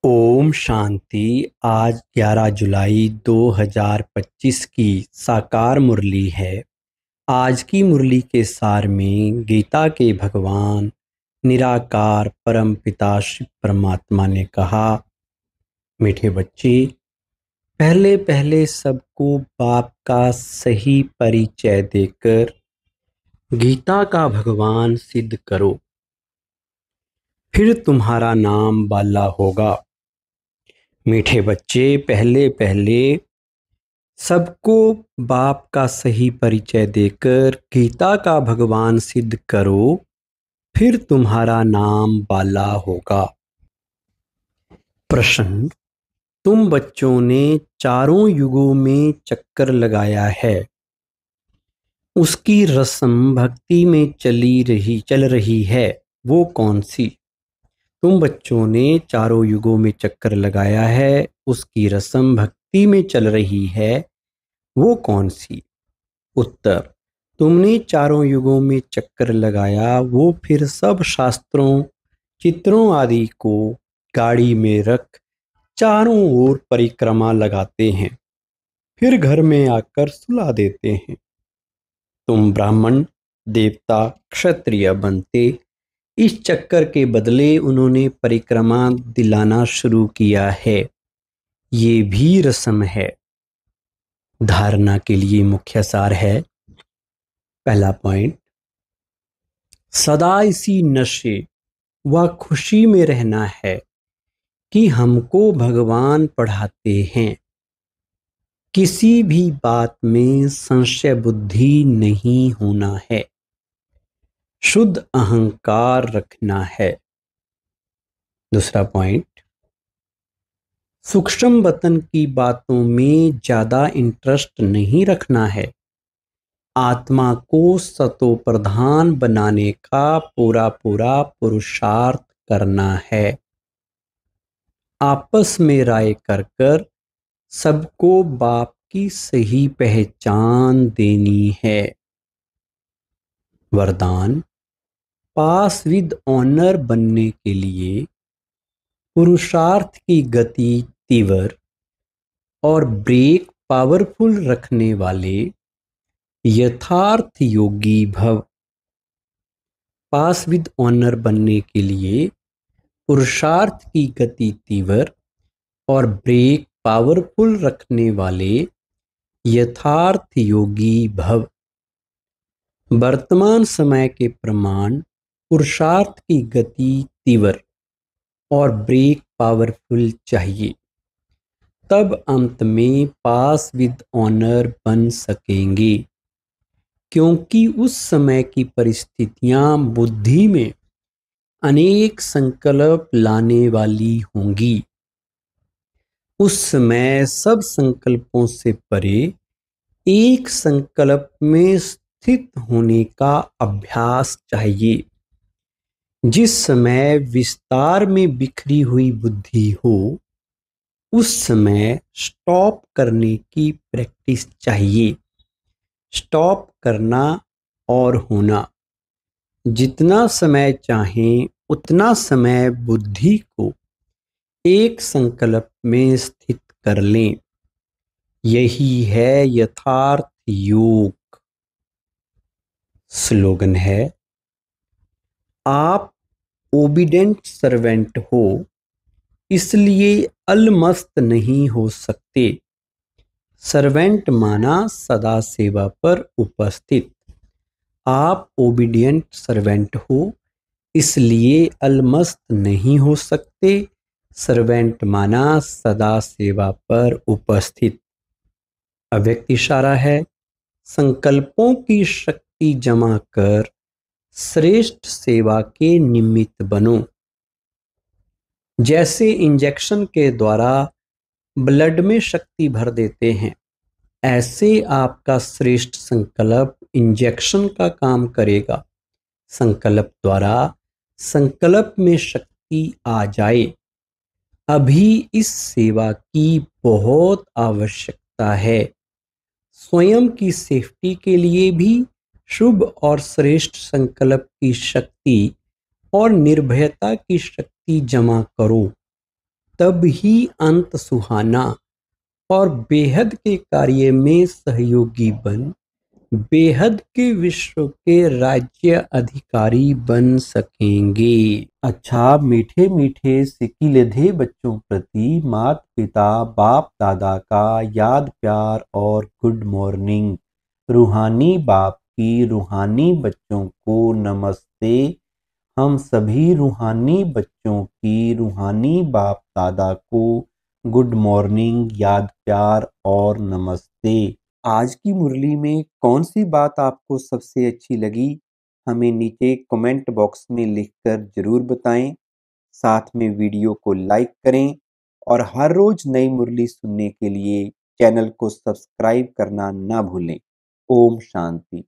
ओम शांति। आज 11 जुलाई 2025 की साकार मुरली है। आज की मुरली के सार में गीता के भगवान निराकार परम पिता शिव परमात्मा ने कहा, मीठे बच्चे, पहले पहले सबको बाप का सही परिचय देकर गीता का भगवान सिद्ध करो, फिर तुम्हारा नाम बाला होगा। मीठे बच्चे, पहले पहले सबको बाप का सही परिचय देकर गीता का भगवान सिद्ध करो, फिर तुम्हारा नाम बाला होगा। प्रश्न: तुम बच्चों ने चारों युगों में चक्कर लगाया है, उसकी रस्म भक्ति में चल रही है, वो कौन सी? तुम बच्चों ने चारों युगों में चक्कर लगाया है, उसकी रस्म भक्ति में चल रही है, वो कौन सी? उत्तर: तुमने चारों युगों में चक्कर लगाया, वो फिर सब शास्त्रों, चित्रों आदि को गाड़ी में रख चारों ओर परिक्रमा लगाते हैं, फिर घर में आकर सुला देते हैं। तुम ब्राह्मण, देवता, क्षत्रिय बनते, इस चक्कर के बदले उन्होंने परिक्रमा दिलाना शुरू किया है। ये भी रस्म है। धारणा के लिए मुख्य सार है। पहला पॉइंट, सदा इसी नशे व खुशी में रहना है कि हमको भगवान पढ़ाते हैं। किसी भी बात में संशय बुद्धि नहीं होना है, शुद्ध अहंकार रखना है। दूसरा पॉइंट, सूक्ष्म वतन की बातों में ज्यादा इंटरेस्ट नहीं रखना है, आत्मा को सतो प्रधान बनाने का पूरा पूरा पुरुषार्थ करना है। आपस में राय कर कर सबको बाप की सही पहचान देनी है। वरदान: पास विद ऑनर बनने के लिए पुरुषार्थ की गति तीव्र और ब्रेक पावरफुल रखने वाले यथार्थ योगी भव। पास विद ऑनर बनने के लिए पुरुषार्थ की गति तीव्र और ब्रेक पावरफुल रखने वाले यथार्थ योगी भव। वर्तमान समय के प्रमाण पुरुषार्थ की गति तीव्र और ब्रेक पावरफुल चाहिए, तब अंत में पास विद ऑनर बन सकेंगे, क्योंकि उस समय की परिस्थितियां बुद्धि में अनेक संकल्प लाने वाली होंगी। उस समय सब संकल्पों से परे एक संकल्प में स्थित होने का अभ्यास चाहिए। जिस समय विस्तार में बिखरी हुई बुद्धि हो, उस समय स्टॉप करने की प्रैक्टिस चाहिए। स्टॉप करना और होना, जितना समय चाहें उतना समय बुद्धि को एक संकल्प में स्थित कर लें। यही है यथार्थ योग। स्लोगन है, आप ओबीडेंट सर्वेंट हो, इसलिए अलमस्त नहीं हो सकते। सर्वेंट माना सदा सेवा पर उपस्थित। आप ओबीडियंट सर्वेंट हो, इसलिए अलमस्त नहीं हो सकते। सर्वेंट माना सदा सेवा पर उपस्थित। अव्यक्त इशारा है, संकल्पों की शक्ति जमा कर श्रेष्ठ सेवा के निमित्त बनो। जैसे इंजेक्शन के द्वारा ब्लड में शक्ति भर देते हैं, ऐसे आपका श्रेष्ठ संकल्प इंजेक्शन का काम करेगा। संकल्प द्वारा संकल्प में शक्ति आ जाए। अभी इस सेवा की बहुत आवश्यकता है। स्वयं की सेफ्टी के लिए भी शुभ और श्रेष्ठ संकल्प की शक्ति और निर्भयता की शक्ति जमा करो। तब ही अंत सुहाना और बेहद के कार्य में सहयोगी बन बेहद के विश्व के राज्य अधिकारी बन सकेंगे। अच्छा, मीठे मीठे सिकिलधे बच्चों प्रति माता पिता बाप दादा का याद प्यार और गुड मॉर्निंग। रूहानी बाप की रूहानी बच्चों को नमस्ते। हम सभी रूहानी बच्चों की रूहानी बाप दादा को गुड मॉर्निंग, याद प्यार और नमस्ते। आज की मुरली में कौन सी बात आपको सबसे अच्छी लगी, हमें नीचे कमेंट बॉक्स में लिखकर जरूर बताएं। साथ में वीडियो को लाइक करें और हर रोज नई मुरली सुनने के लिए चैनल को सब्सक्राइब करना ना भूलें। ओम शांति।